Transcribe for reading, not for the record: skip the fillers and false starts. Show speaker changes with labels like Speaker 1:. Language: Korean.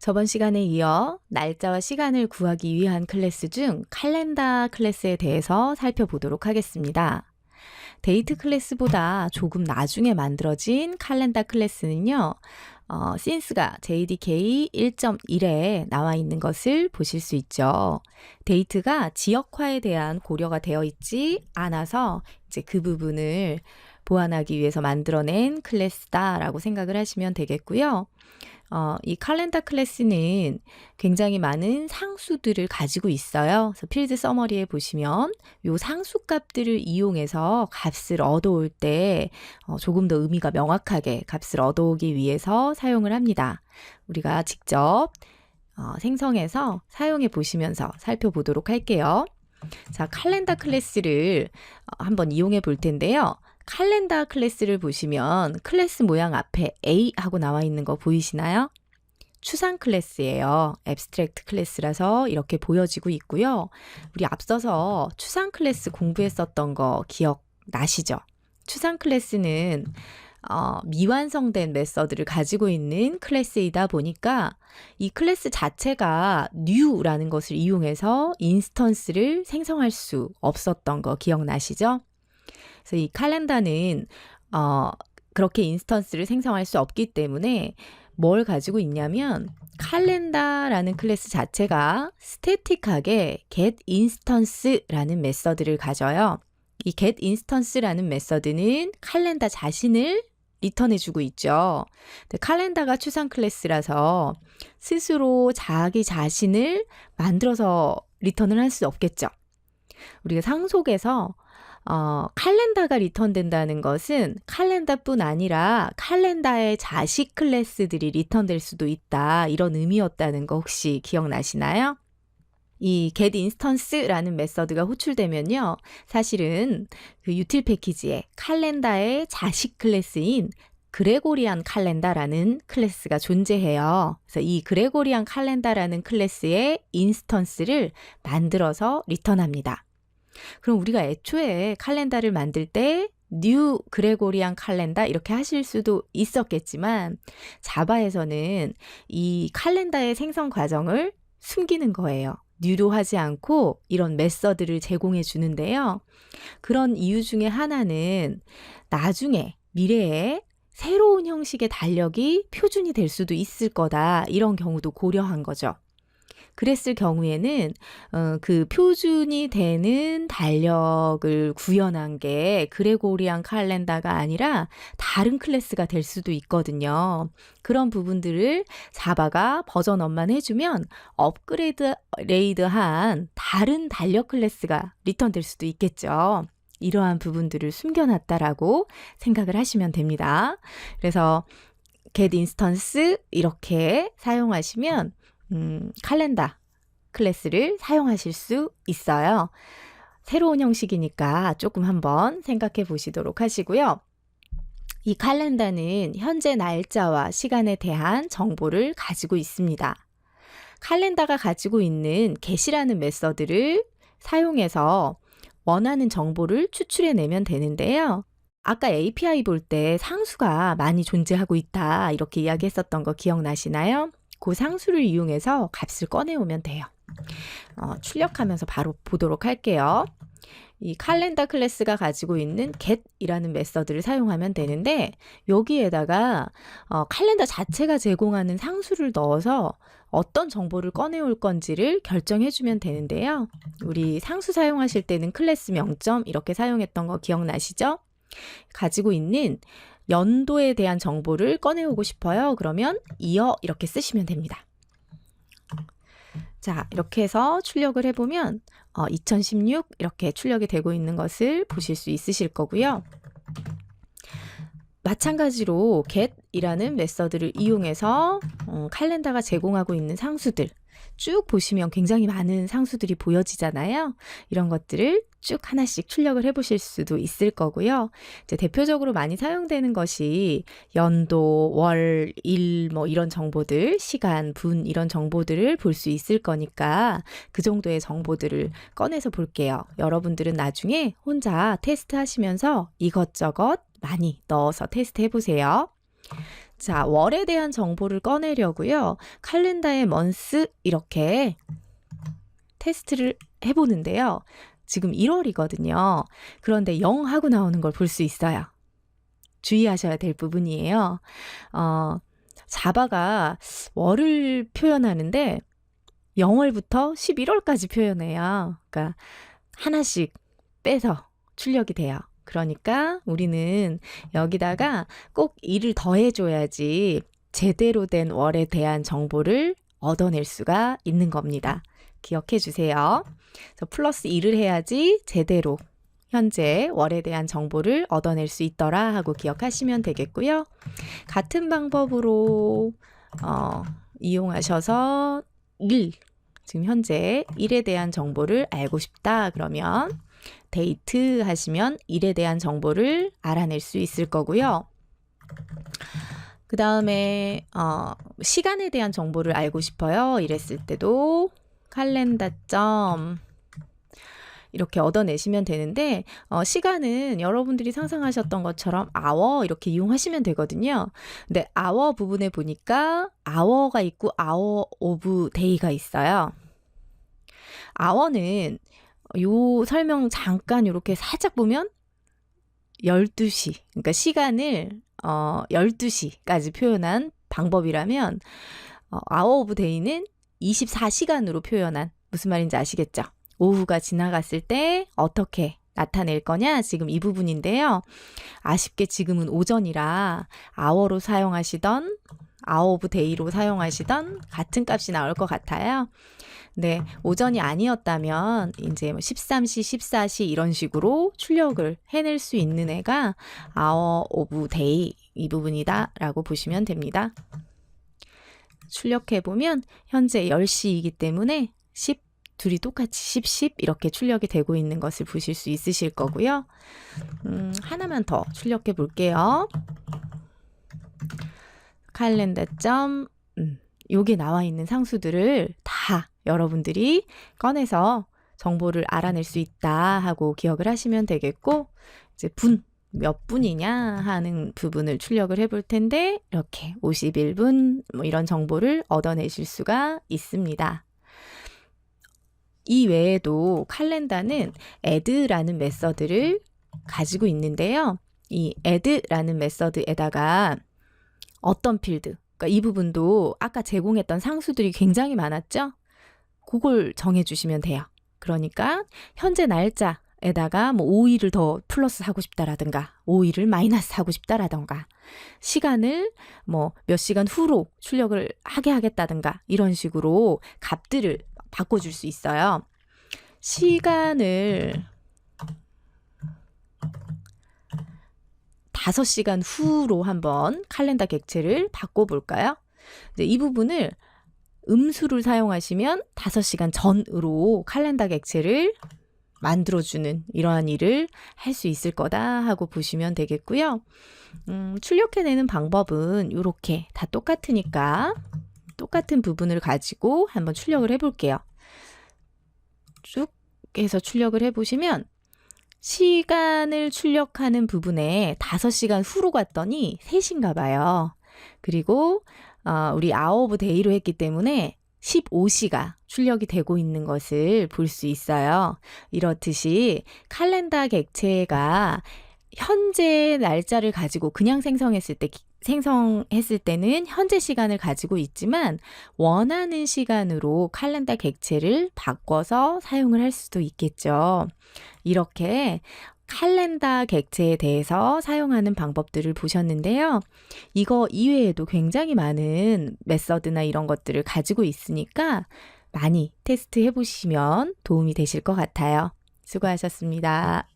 Speaker 1: 저번 시간에 이어 날짜와 시간을 구하기 위한 클래스 중 칼렌다 클래스에 대해서 살펴보도록 하겠습니다. 데이트 클래스보다 조금 나중에 만들어진 칼렌다 클래스는요. since가 JDK 1.1에 나와 있는 것을 보실 수 있죠. 데이트가 지역화에 대한 고려가 되어 있지 않아서 이제 그 부분을 보완하기 위해서 만들어낸 클래스다라고 생각을 하시면 되겠고요. 이 칼렌다 클래스는 굉장히 많은 상수들을 가지고 있어요. 그래서 필드 서머리에 보시면 요 상수 값들을 이용해서 값을 얻어올 때 조금 더 의미가 명확하게 값을 얻어오기 위해서 사용을 합니다. 우리가 직접 생성해서 사용해 보시면서 살펴보도록 할게요. 자, 칼렌다 클래스를 한번 이용해 볼 텐데요. 칼렌다 클래스를 보시면 클래스 모양 앞에 A 하고 나와 있는 거 보이시나요? 추상 클래스예요. 앱스트랙트 클래스라서 이렇게 보여지고 있고요. 우리 앞서서 추상 클래스 공부했었던 거 기억나시죠? 추상 클래스는 미완성된 메서드를 가지고 있는 클래스이다 보니까 이 클래스 자체가 new라는 것을 이용해서 인스턴스를 생성할 수 없었던 거 기억나시죠? 그래서 이 칼렌다는 그렇게 인스턴스를 생성할 수 없기 때문에 뭘 가지고 있냐면 칼렌다라는 클래스 자체가 스태틱하게 getInstance라는 메서드를 가져요. 이 getInstance라는 메서드는 칼렌다 자신을 리턴해주고 있죠. 칼렌다가 추상 클래스라서 스스로 자기 자신을 만들어서 리턴을 할 수 없겠죠. 우리가 상속에서 칼렌다가 리턴된다는 것은 칼렌다뿐 아니라 칼렌다의 자식 클래스들이 리턴될 수도 있다. 이런 의미였다는 거 혹시 기억나시나요? 이 getInstance라는 메서드가 호출되면요. 사실은 그 유틸 패키지에 칼렌다의 자식 클래스인 그레고리안 칼렌다라는 클래스가 존재해요. 그래서 이 그레고리안 칼렌다라는 클래스의 인스턴스를 만들어서 리턴합니다. 그럼 우리가 애초에 칼렌다를 만들 때 new 그레고리안 칼렌다 이렇게 하실 수도 있었겠지만 자바에서는 이 칼렌다의 생성 과정을 숨기는 거예요. new로 하지 않고 이런 메서드를 제공해 주는데요. 그런 이유 중에 하나는 나중에 미래에 새로운 형식의 달력이 표준이 될 수도 있을 거다. 이런 경우도 고려한 거죠. 그랬을 경우에는 그 표준이 되는 달력을 구현한 게 그레고리안 칼렌다가 아니라 다른 클래스가 될 수도 있거든요. 그런 부분들을 자바가 버전업만 해주면 업그레이드한 다른 달력 클래스가 리턴될 수도 있겠죠. 이러한 부분들을 숨겨놨다라고 생각을 하시면 됩니다. 그래서 getInstance 이렇게 사용하시면 칼렌다 클래스를 사용하실 수 있어요. 새로운 형식이니까 조금 한번 생각해 보시도록 하시고요. 이 칼렌다는 현재 날짜와 시간에 대한 정보를 가지고 있습니다. 칼렌다가 가지고 있는 get이라는 메서드를 사용해서 원하는 정보를 추출해내면 되는데요. 아까 API 볼 때 상수가 많이 존재하고 있다 이렇게 이야기했었던 거 기억나시나요? 그 상수를 이용해서 값을 꺼내오면 돼요. 출력하면서 바로 보도록 할게요. 이 칼렌다 클래스가 가지고 있는 get이라는 메서드를 사용하면 되는데 여기에다가 칼렌다 자체가 제공하는 상수를 넣어서 어떤 정보를 꺼내올 건지를 결정해 주면 되는데요. 우리 상수 사용하실 때는 클래스 명점 이렇게 사용했던 거 기억나시죠? 가지고 있는 연도에 대한 정보를 꺼내오고 싶어요. 그러면 이어 이렇게 쓰시면 됩니다. 자, 이렇게 해서 출력을 해보면 2016 이렇게 출력이 되고 있는 것을 보실 수 있으실 거고요. 마찬가지로 get이라는 메서드를 이용해서 칼렌다가 제공하고 있는 상수들 쭉 보시면 굉장히 많은 상수들이 보여지잖아요. 이런 것들을 쭉 하나씩 출력을 해보실 수도 있을 거고요. 이제 대표적으로 많이 사용되는 것이 연도, 월, 일 뭐 이런 정보들, 시간, 분 이런 정보들을 볼 수 있을 거니까 그 정도의 정보들을 꺼내서 볼게요. 여러분들은 나중에 혼자 테스트 하시면서 이것저것 많이 넣어서 테스트 해보세요. 자, 월에 대한 정보를 꺼내려고요. 칼렌다의 month 이렇게 테스트를 해보는데요. 지금 1월이거든요. 그런데 0 하고 나오는 걸 볼 수 있어요. 주의하셔야 될 부분이에요. 자바가 월을 표현하는데 0월부터 11월까지 표현해요. 그러니까 하나씩 빼서 출력이 돼요. 그러니까 우리는 여기다가 꼭 1을 더해줘야지 제대로 된 월에 대한 정보를 얻어낼 수가 있는 겁니다. 기억해 주세요. 그래서 플러스 1을 해야지 제대로 현재 월에 대한 정보를 얻어낼 수 있더라 하고 기억하시면 되겠고요. 같은 방법으로 이용하셔서 1, 지금 현재 1에 대한 정보를 알고 싶다 그러면 데이트 하시면 1에 대한 정보를 알아낼 수 있을 거고요. 그 다음에 시간에 대한 정보를 알고 싶어요. 이랬을 때도 칼렌다 점 이렇게 얻어내시면 되는데 시간은 여러분들이 상상하셨던 것처럼 hour 이렇게 이용하시면 되거든요. 근데 hour 부분에 보니까 hour가 있고 hour of day가 있어요. hour는 요 설명 잠깐 이렇게 살짝 보면 12시, 그러니까 시간을 12시까지 표현한 방법이라면 hour of day는 24시간으로 표현한, 무슨 말인지 아시겠죠? 오후가 지나갔을 때 어떻게 나타낼 거냐? 지금 이 부분인데요. 아쉽게 지금은 오전이라 hour로 사용하시던 hour of day로 사용하시던 같은 값이 나올 것 같아요. 네, 오전이 아니었다면 이제 13시, 14시 이런 식으로 출력을 해낼 수 있는 애가 hour of day 이 부분이다 라고 보시면 됩니다. 출력해보면 현재 10시이기 때문에 10, 둘이 똑같이 10 이렇게 출력이 되고 있는 것을 보실 수 있으실 거고요. 하나만 더 출력해 볼게요. 칼렌다 점 여기 나와 있는 상수들을 다 여러분들이 꺼내서 정보를 알아낼 수 있다 하고 기억을 하시면 되겠고, 이제 몇 분이냐 하는 부분을 출력을 해볼 텐데 이렇게 51분 뭐 이런 정보를 얻어내실 수가 있습니다. 이 외에도 칼렌다는 add라는 메서드를 가지고 있는데요. 이 add라는 메서드에다가 어떤 필드, 그러니까 이 부분도 아까 제공했던 상수들이 굉장히 많았죠? 그걸 정해주시면 돼요. 그러니까 현재 날짜에다가 뭐 5일을 더 플러스 하고 싶다라든가 5일을 마이너스 하고 싶다라든가 시간을 뭐 몇 시간 후로 출력을 하게 하겠다든가 이런 식으로 값들을 바꿔줄 수 있어요. 시간을 5시간 후로 한번 칼렌다 객체를 바꿔볼까요? 이 부분을 음수를 사용하시면 5시간 전으로 칼렌다 객체를 만들어주는 이러한 일을 할 수 있을 거다 하고 보시면 되겠고요. 출력해내는 방법은 이렇게 다 똑같으니까 똑같은 부분을 가지고 한번 출력을 해볼게요. 쭉 해서 출력을 해보시면 시간을 출력하는 부분에 5시간 후로 갔더니 3시인가 봐요. 그리고 우리 hour of day로 했기 때문에 15시가 출력이 되고 있는 것을 볼 수 있어요. 이렇듯이 칼렌다 객체가 현재 날짜를 가지고 그냥 생성했을 때는 현재 시간을 가지고 있지만 원하는 시간으로 칼렌다 객체를 바꿔서 사용을 할 수도 있겠죠. 이렇게 칼렌다 객체에 대해서 사용하는 방법들을 보셨는데요. 이거 이외에도 굉장히 많은 메서드나 이런 것들을 가지고 있으니까 많이 테스트 해보시면 도움이 되실 것 같아요. 수고하셨습니다.